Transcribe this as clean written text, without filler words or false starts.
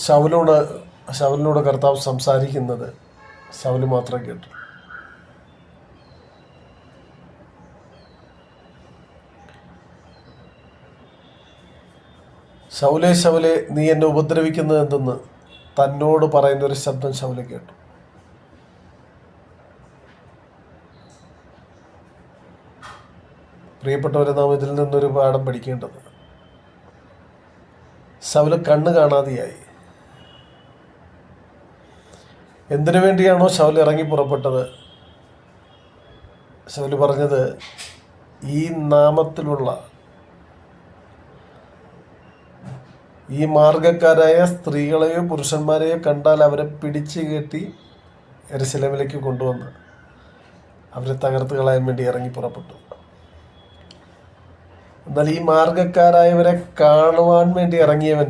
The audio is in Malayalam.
ശൗലോട് ശൗലിനോട് കർത്താവ് സംസാരിക്കുന്നത് ശൗല് മാത്രം കേട്ടു. ശൗലേ ശൗലേ, നീ എന്നെ ഉപദ്രവിക്കുന്നത് എന്തെന്ന് തന്നോട് പറയുന്നൊരു ശബ്ദം ശൗല് കേട്ടു. പ്രിയപ്പെട്ടവരെ, നാം ഇതിൽ നിന്നൊരു പാഠം പഠിക്കേണ്ടത്, ശൗല് കണ്ണ് കാണാതെയായി. എന്തിനു വേണ്ടിയാണോ ശൗല് ഇറങ്ങി പുറപ്പെട്ടത്, ശൗല് പറഞ്ഞത്, ഈ നാമത്തിലുള്ള ഈ മാർഗക്കാരായ സ്ത്രീകളെയോ പുരുഷന്മാരെയോ കണ്ടാൽ അവരെ പിടിച്ചു കയറ്റി യെരുശലേമിലേക്ക് കൊണ്ടുവന്ന് അവരെ തകർത്ത് കളയാൻ വേണ്ടി ഇറങ്ങി പുറപ്പെട്ടു. എന്നാൽ ഈ മാർഗക്കാരായവരെ കാണുവാൻ വേണ്ടി ഇറങ്ങിയവൻ